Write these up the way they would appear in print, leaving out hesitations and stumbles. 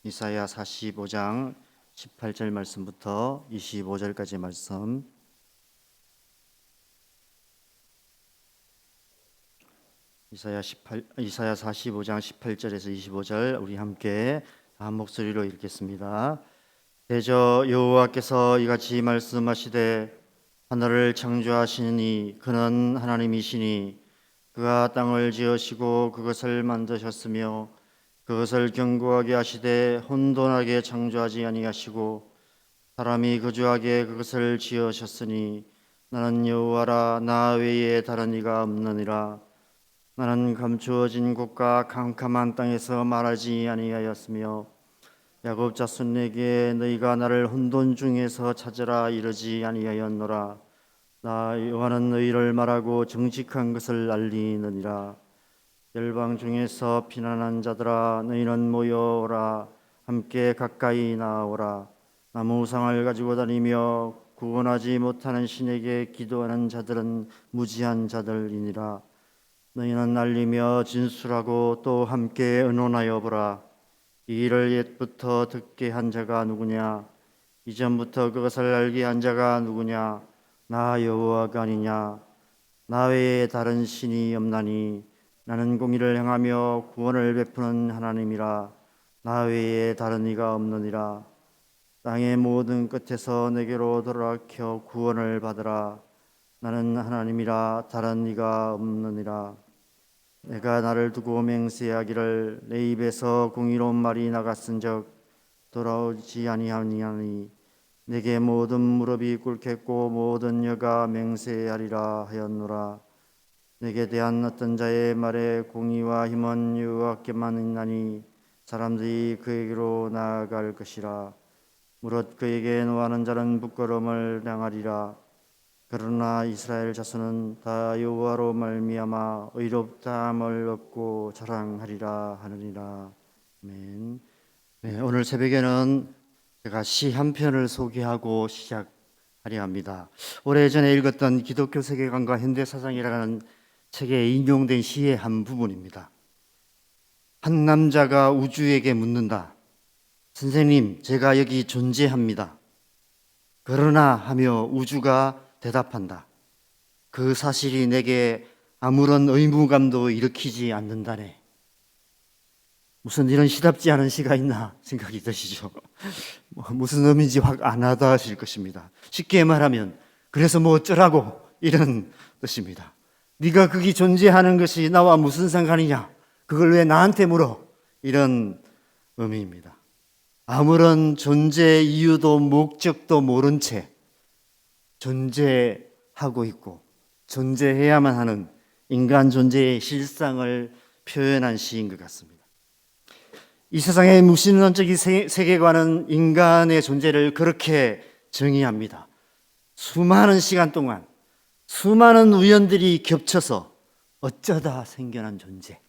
이사야 45장 18절 말씀부터 25절까지 말씀. 이사야 45장 18절에서 25절 우리 함께 한 목소리로 읽겠습니다. 대저 여호와께서 이같이 말씀하시되 하늘을 창조하시니 그는 하나님이시니 그가 땅을 지으시고 그것을 만드셨으며 그것을 견고하게 하시되 혼돈하게 창조하지 아니하시고 사람이 거주하게 그것을 지으셨으니 나는 여호와라. 나 외에 다른 이가 없느니라. 나는 감추어진 곳과 캄캄한 땅에서 말하지 아니하였으며 야곱 자손에게 너희가 나를 혼돈 중에서 찾으라 이르지 아니하였노라. 나 여호와는 너희를 말하고 정직한 것을 알리느니라. 열방 중에서 피난한 자들아 너희는 모여오라. 함께 가까이 나아오라. 나무 우상을 가지고 다니며 구원하지 못하는 신에게 기도하는 자들은 무지한 자들이니라. 너희는 알리며 진술하고 또 함께 의논하여 보라. 이 일을 옛부터 듣게 한 자가 누구냐? 이전부터 그것을 알게 한 자가 누구냐? 나 여호와가 아니냐? 나 외에 다른 신이 없나니 나는 공의를 행하며 구원을 베푸는 하나님이라. 나 외에 다른 이가 없느니라. 땅의 모든 끝에서 내게로 돌아켜 구원을 받으라. 나는 하나님이라. 다른 이가 없느니라. 내가 나를 두고 맹세하기를 내 입에서 공의로운 말이 나갔은즉 돌아오지 아니하니 내게 모든 무릎이 꿇겠고 모든 혀가 맹세하리라 하였노라. 내게 대한 어떤 자의 말에 공의와 힘은 여호와께만 있나니 사람들이 그에게로 나아갈 것이라. 무릇 그에게 노하는 자는 부끄러움을 당하리라. 그러나 이스라엘 자손은 다 여호와로 말미암아 의롭다함을 얻고 자랑하리라 하느니라. 아멘. 네, 오늘 새벽에는 제가 시 한 편을 소개하고 시작하려 합니다. 오래전에 읽었던 기독교 세계관과 현대 사상이라는 책에 인용된 시의 한 부분입니다. 한 남자가 우주에게 묻는다. 선생님, 제가 여기 존재합니다. 그러나 하며 우주가 대답한다. 그 사실이 내게 아무런 의무감도 일으키지 않는다네. 무슨 이런 시답지 않은 시가 있나 생각이 드시죠? 무슨 의미인지 확 안 와닿으실 것입니다. 쉽게 말하면 그래서 뭐 어쩌라고 이런 뜻입니다. 네가 거기 존재하는 것이 나와 무슨 상관이냐? 그걸 왜 나한테 물어? 이런 의미입니다. 아무런 존재 이유도 목적도 모른 채 존재하고 있고 존재해야만 하는 인간 존재의 실상을 표현한 시인 것 같습니다. 이 세상의 무신론적인 세계관은 인간의 존재를 그렇게 정의합니다. 수많은 시간 동안 수많은 우연들이 겹쳐서 어쩌다 생겨난 존재,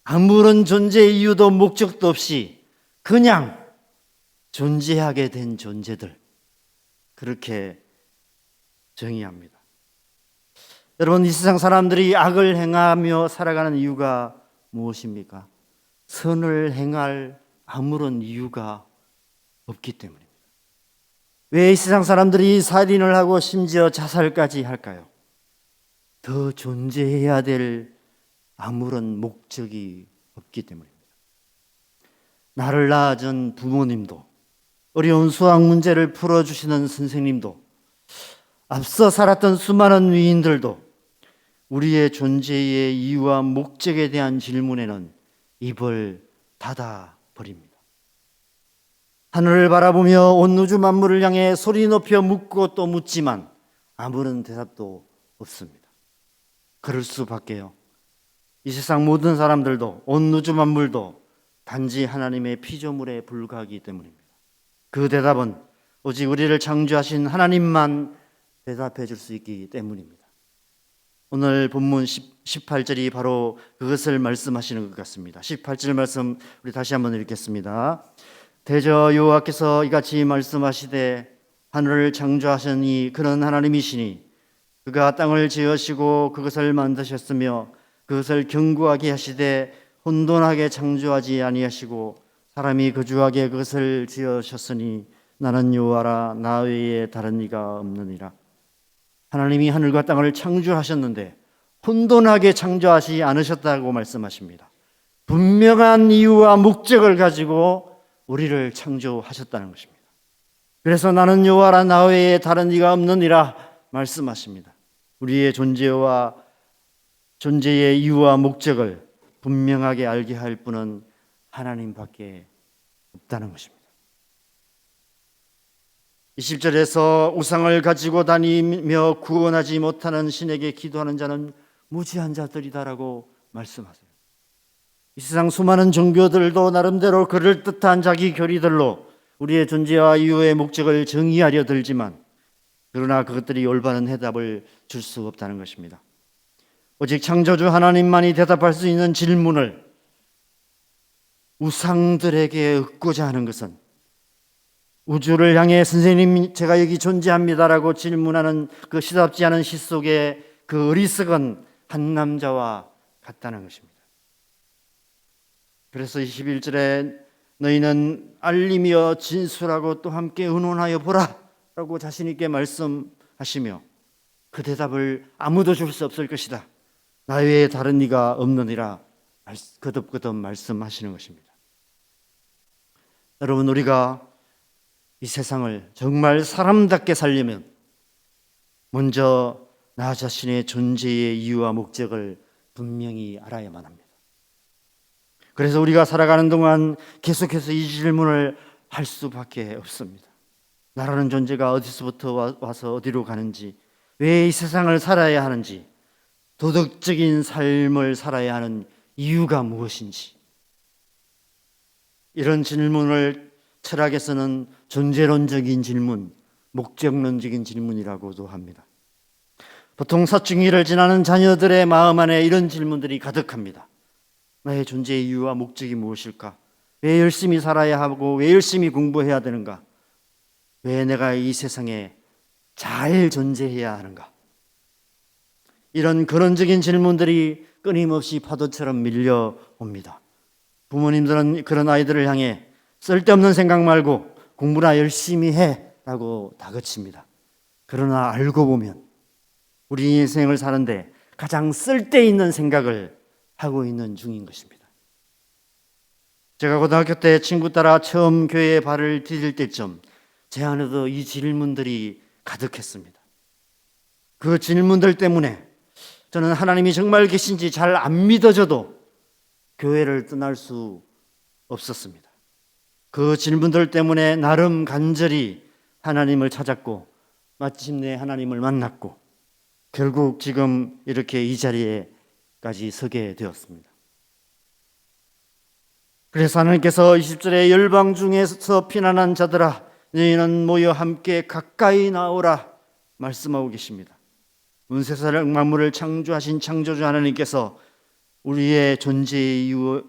아무런 존재 이유도 목적도 없이 그냥 존재하게 된 존재들, 그렇게 정의합니다. 여러분, 이 세상 사람들이 악을 행하며 살아가는 이유가 무엇입니까? 선을 행할 아무런 이유가 없기 때문입니다. 왜 이 세상 사람들이 살인을 하고 심지어 자살까지 할까요? 더 존재해야 될 아무런 목적이 없기 때문입니다. 나를 낳아준 부모님도, 어려운 수학 문제를 풀어주시는 선생님도, 앞서 살았던 수많은 위인들도 우리의 존재의 이유와 목적에 대한 질문에는 입을 닫아버립니다. 하늘을 바라보며 온 우주 만물을 향해 소리 높여 묻고 또 묻지만 아무런 대답도 없습니다. 그럴 수밖에요. 이 세상 모든 사람들도 온 우주 만물도 단지 하나님의 피조물에 불과하기 때문입니다. 그 대답은 오직 우리를 창조하신 하나님만 대답해 줄 수 있기 때문입니다. 오늘 본문 18절이 바로 그것을 말씀하시는 것 같습니다. 18절 말씀 우리 다시 한번 읽겠습니다. 대저 여호와께서 이같이 말씀하시되 하늘을 창조하시니 그는 하나님이시니 그가 땅을 지으시고 그것을 만드셨으며 그것을 견고하게 하시되 혼돈하게 창조하지 아니하시고 사람이 거주하게 그것을 지으셨으니 나는 여호와라 나 외에 다른 이가 없느니라. 하나님이 하늘과 땅을 창조하셨는데 혼돈하게 창조하지 않으셨다고 말씀하십니다. 분명한 이유와 목적을 가지고 우리를 창조하셨다는 것입니다. 그래서 나는 여호와라 나 외에 다른 이가 없느니라 말씀하십니다. 우리의 존재와 존재의 이유와 목적을 분명하게 알게 할 분은 하나님밖에 없다는 것입니다. 20절에서 우상을 가지고 다니며 구원하지 못하는 신에게 기도하는 자는 무지한 자들이다라고 말씀하세요. 이 세상 수많은 종교들도 나름대로 그럴듯한 자기 교리들로 우리의 존재와 이유의 목적을 정의하려 들지만 그러나 그것들이 올바른 해답을 줄 수 없다는 것입니다. 오직 창조주 하나님만이 대답할 수 있는 질문을 우상들에게 얻고자 하는 것은 우주를 향해 선생님 제가 여기 존재합니다라고 질문하는 그 시답지 않은 시 속에 그 어리석은 한 남자와 같다는 것입니다. 그래서 21절에 너희는 알리며 진술하고 또 함께 의논하여 보라 라고 자신 있게 말씀하시며 그 대답을 아무도 줄 수 없을 것이다. 나 외에 다른 이가 없느니라 거듭거듭 말씀하시는 것입니다. 여러분, 우리가 이 세상을 정말 사람답게 살려면 먼저 나 자신의 존재의 이유와 목적을 분명히 알아야만 합니다. 그래서 우리가 살아가는 동안 계속해서 이 질문을 할 수밖에 없습니다. 나라는 존재가 어디서부터 와서 어디로 가는지, 왜 이 세상을 살아야 하는지, 도덕적인 삶을 살아야 하는 이유가 무엇인지, 이런 질문을 철학에서는 존재론적인 질문, 목적론적인 질문이라고도 합니다. 보통 사춘기를 지나는 자녀들의 마음 안에 이런 질문들이 가득합니다. 나의 존재의 이유와 목적이 무엇일까? 왜 열심히 살아야 하고 왜 열심히 공부해야 되는가? 왜 내가 이 세상에 잘 존재해야 하는가? 이런 근원적인 질문들이 끊임없이 파도처럼 밀려옵니다. 부모님들은 그런 아이들을 향해 쓸데없는 생각 말고 공부나 열심히 해라고 다그칩니다. 그러나 알고 보면 우리 인생을 사는데 가장 쓸데있는 생각을 하고 있는 중인 것입니다. 제가 고등학교 때 친구 따라 처음 교회에 발을 디딜 때쯤 제 안에도 이 질문들이 가득했습니다. 그 질문들 때문에 저는 하나님이 정말 계신지 잘 안 믿어져도 교회를 떠날 수 없었습니다. 그 질문들 때문에 나름 간절히 하나님을 찾았고 마침내 하나님을 만났고 결국 지금 이렇게 이 자리에까지 서게 되었습니다. 그래서 하나님께서 20절에 열방 중에서 피난한 자들아 너희는 모여 함께 가까이 나오라 말씀하고 계십니다. 문세사를 만물을 창조하신 창조주 하나님께서 우리의 존재의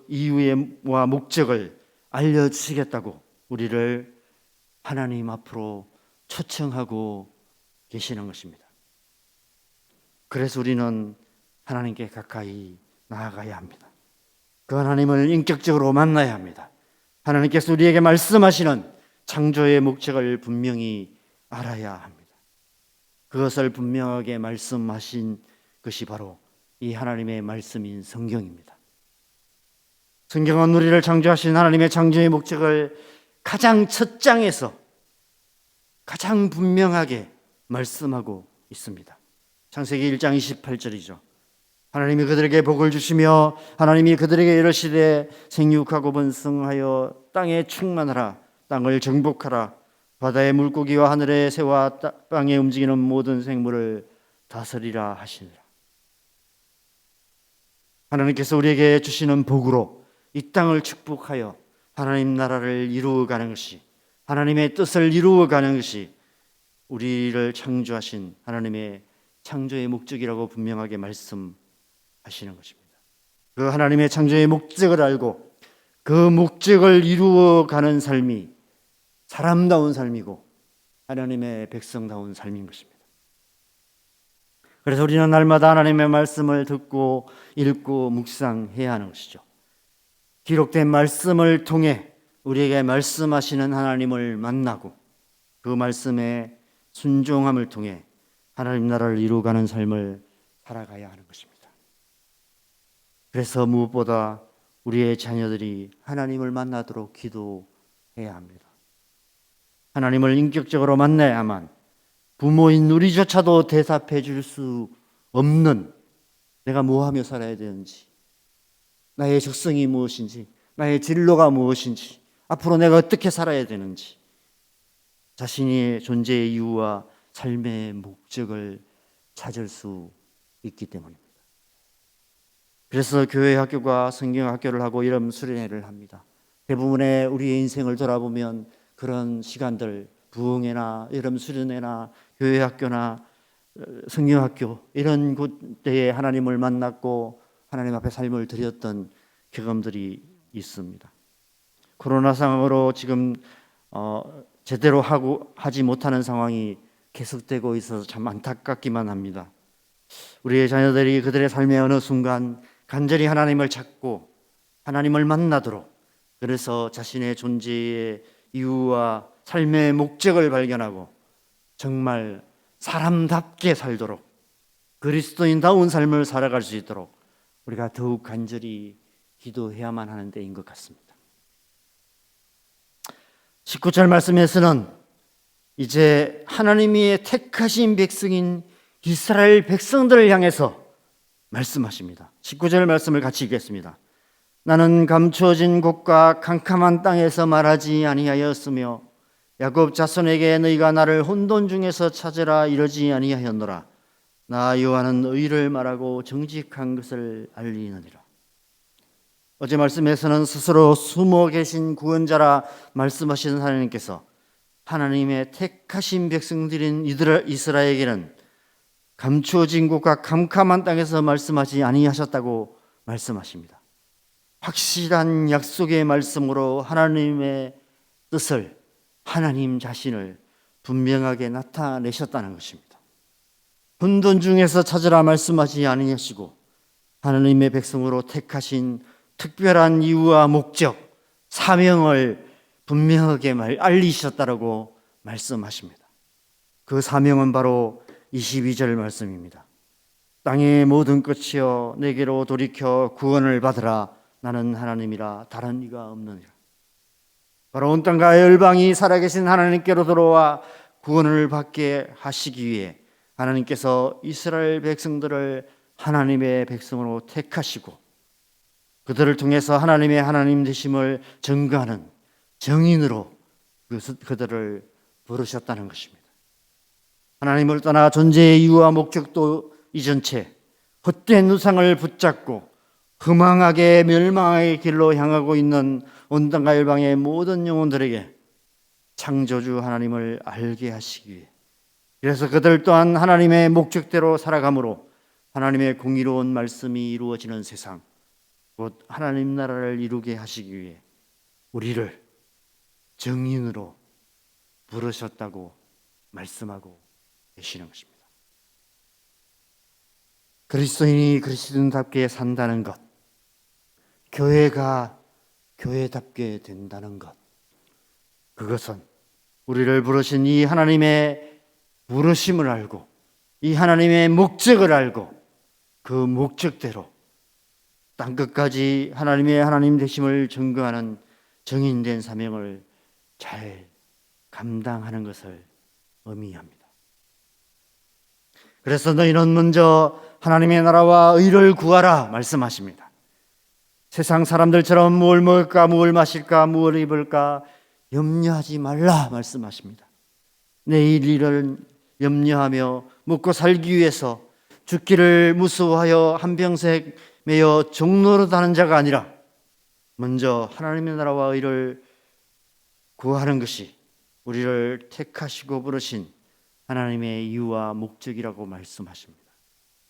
이유와 목적을 알려주시겠다고 우리를 하나님 앞으로 초청하고 계시는 것입니다. 그래서 우리는 하나님께 가까이 나아가야 합니다. 그 하나님을 인격적으로 만나야 합니다. 하나님께서 우리에게 말씀하시는 창조의 목적을 분명히 알아야 합니다. 그것을 분명하게 말씀하신 것이 바로 이 하나님의 말씀인 성경입니다. 성경은 우리를 창조하신 하나님의 창조의 목적을 가장 첫 장에서 가장 분명하게 말씀하고 있습니다. 창세기 1장 28절이죠. 하나님이 그들에게 복을 주시며 하나님이 그들에게 이르시되 생육하고 번성하여 땅에 충만하라 땅을 정복하라 바다의 물고기와 하늘의 새와 땅에 움직이는 모든 생물을 다스리라 하시니라. 하나님께서 우리에게 주시는 복으로 이 땅을 축복하여 하나님 나라를 이루어가는 것이, 하나님의 뜻을 이루어가는 것이 우리를 창조하신 하나님의 창조의 목적이라고 분명하게 말씀하시는 것입니다. 그 하나님의 창조의 목적을 알고 그 목적을 이루어가는 삶이 사람다운 삶이고 하나님의 백성다운 삶인 것입니다. 그래서 우리는 날마다 하나님의 말씀을 듣고 읽고 묵상해야 하는 것이죠. 기록된 말씀을 통해 우리에게 말씀하시는 하나님을 만나고 그 말씀에 순종함을 통해 하나님 나라를 이루어가는 삶을 살아가야 하는 것입니다. 그래서 무엇보다 우리의 자녀들이 하나님을 만나도록 기도해야 합니다. 하나님을 인격적으로 만나야만 부모인 우리조차도 대답해 줄 수 없는 내가 뭐하며 살아야 되는지, 나의 적성이 무엇인지, 나의 진로가 무엇인지, 앞으로 내가 어떻게 살아야 되는지, 자신의 존재의 이유와 삶의 목적을 찾을 수 있기 때문입니다. 그래서 교회 학교가 성경 학교를 하고 이런 수련회를 합니다. 대부분의 우리의 인생을 돌아보면 그런 시간들, 부흥회나 이런 수련회나 교회 학교나 성경 학교 이런 곳에 하나님을 만났고 하나님 앞에 삶을 드렸던 경험들이 있습니다. 코로나 상황으로 지금 제대로 하지 못하는 상황이 계속되고 있어서 참 안타깝기만 합니다. 우리의 자녀들이 그들의 삶의 어느 순간 간절히 하나님을 찾고 하나님을 만나도록, 그래서 자신의 존재의 이유와 삶의 목적을 발견하고 정말 사람답게 살도록, 그리스도인다운 삶을 살아갈 수 있도록 우리가 더욱 간절히 기도해야만 하는 때인 것 같습니다. 19절 말씀에서는 이제 하나님이 택하신 백성인 이스라엘 백성들을 향해서 말씀하십니다. 19절 말씀을 같이 읽겠습니다. 나는 감추어진 곳과 캄캄한 땅에서 말하지 아니하였으며 야곱 자손에게 너희가 나를 혼돈 중에서 찾으라 이러지 아니하였노라. 나 여호와는 의를 말하고 정직한 것을 알리느니라. 어제 말씀에서는 스스로 숨어 계신 구원자라 말씀하시는 하나님께서 하나님의 택하신 백성들인 이스라엘에게는 감추어진 곳과 캄캄한 땅에서 말씀하지 아니하셨다고 말씀하십니다. 확실한 약속의 말씀으로 하나님의 뜻을, 하나님 자신을 분명하게 나타내셨다는 것입니다. 혼돈 중에서 찾으라 말씀하지 아니하시고 하나님의 백성으로 택하신 특별한 이유와 목적, 사명을 분명하게 알리셨다라고 말씀하십니다. 그 사명은 바로 22절 말씀입니다. 땅의 모든 끝이여 내게로 돌이켜 구원을 받으라. 나는 하나님이라 다른 이가 없느니라. 바로 온 땅과 열방이 살아계신 하나님께로 들어와 구원을 받게 하시기 위해 하나님께서 이스라엘 백성들을 하나님의 백성으로 택하시고 그들을 통해서 하나님의 하나님 되심을 증거하는 정인으로 그들을 부르셨다는 것입니다. 하나님을 떠나 존재의 이유와 목적도 잊은 채 헛된 우상을 붙잡고 허망하게 멸망의 길로 향하고 있는 온 땅과 열방의 모든 영혼들에게 창조주 하나님을 알게 하시기 위해, 그래서 그들 또한 하나님의 목적대로 살아감으로 하나님의 공의로운 말씀이 이루어지는 세상, 곧 하나님 나라를 이루게 하시기 위해 우리를 정인으로 부르셨다고 말씀하고 계시는 것입니다. 그리스도인이 그리스도인답게 산다는 것, 교회가 교회답게 된다는 것, 그것은 우리를 부르신 이 하나님의 부르심을 알고 이 하나님의 목적을 알고 그 목적대로 땅끝까지 하나님의 하나님 되심을 증거하는 정인된 사명을 잘 감당하는 것을 의미합니다. 그래서 너희는 먼저 하나님의 나라와 의를 구하라 말씀하십니다. 세상 사람들처럼 무엇을 먹을까, 무엇을 마실까, 무엇을 입을까 염려하지 말라 말씀하십니다. 내일 일을 염려하며 먹고 살기 위해서 죽기를 무서워하여 한평생 매여 종노릇하는 자가 아니라 먼저 하나님의 나라와 의를 구하는 것이 우리를 택하시고 부르신 하나님의 이유와 목적이라고 말씀하십니다.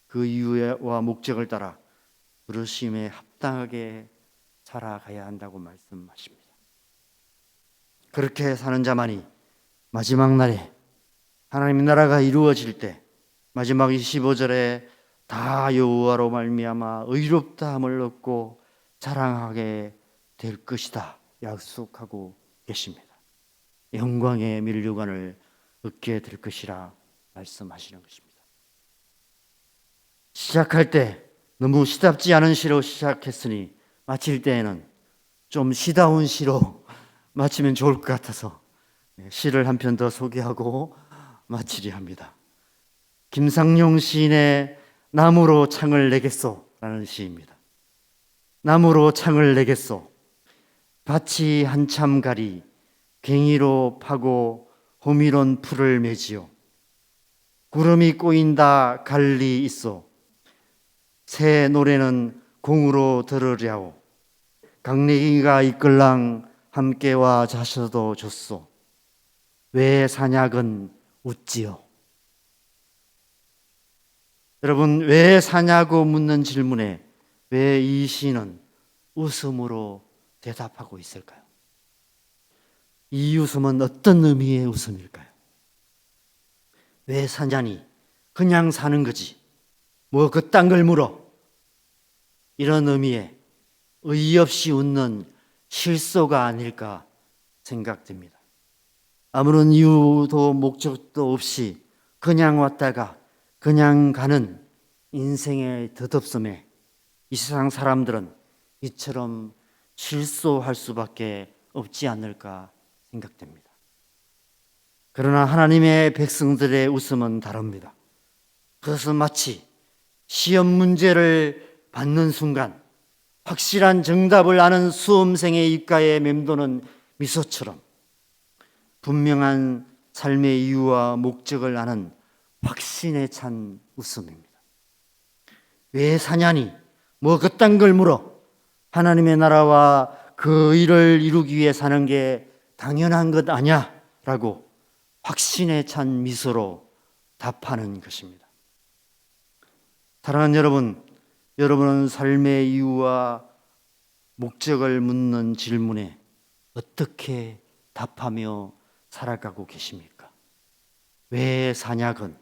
그 이유와 목적을 따라 부르심에 합당하게 살아가야 한다고 말씀하십니다. 그렇게 사는 자만이 마지막 날에 하나님의 나라가 이루어질 때 마지막 25절에 다 여호와로 말미암아 의롭다함을 얻고 자랑하게 될 것이다 약속하고 계십니다. 영광의 면류관을 얻게 될 것이라 말씀하시는 것입니다. 시작할 때 너무 시답지 않은 시로 시작했으니 마칠 때에는 좀 시다운 시로 마치면 좋을 것 같아서 시를 한 편 더 소개하고 마치려 합니다. 김상용 시인의 나무로 창을 내겠소 라는 시입니다. 나무로 창을 내겠소. 밭이 한참 가리 괭이로 파고 호미론 풀을 매지요. 구름이 꼬인다 갈리 있어. 새 노래는 공으로 들으랴오. 강내기가 이끌랑 함께와 자셔도 좋소. 왜 사냥은 웃지요? 여러분, 왜 사냐고 묻는 질문에 왜 이 시는 웃음으로 대답하고 있을까요? 이 웃음은 어떤 의미의 웃음일까요? 왜 사냐니? 그냥 사는 거지. 뭐 그딴 걸 물어. 이런 의미의 의의 없이 웃는 실소가 아닐까 생각됩니다. 아무런 이유도 목적도 없이 그냥 왔다가 그냥 가는 인생의 덧없음에 이 세상 사람들은 이처럼 실소할 수밖에 없지 않을까 생각됩니다. 그러나 하나님의 백성들의 웃음은 다릅니다. 그것은 마치 시험 문제를 받는 순간 확실한 정답을 아는 수험생의 입가에 맴도는 미소처럼 분명한 삶의 이유와 목적을 아는 확신에 찬 웃음입니다. 왜 사냐니? 뭐 그딴 걸 물어. 하나님의 나라와 그 일을 이루기 위해 사는 게 당연한 것 아니야? 라고 확신에 찬 미소로 답하는 것입니다. 사랑하는 여러분, 여러분은 삶의 이유와 목적을 묻는 질문에 어떻게 답하며 살아가고 계십니까? 왜 사냐건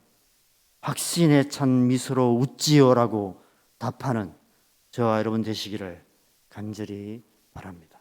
확신에 찬 미소로 웃지요라고 답하는 저와 여러분 되시기를 간절히 바랍니다.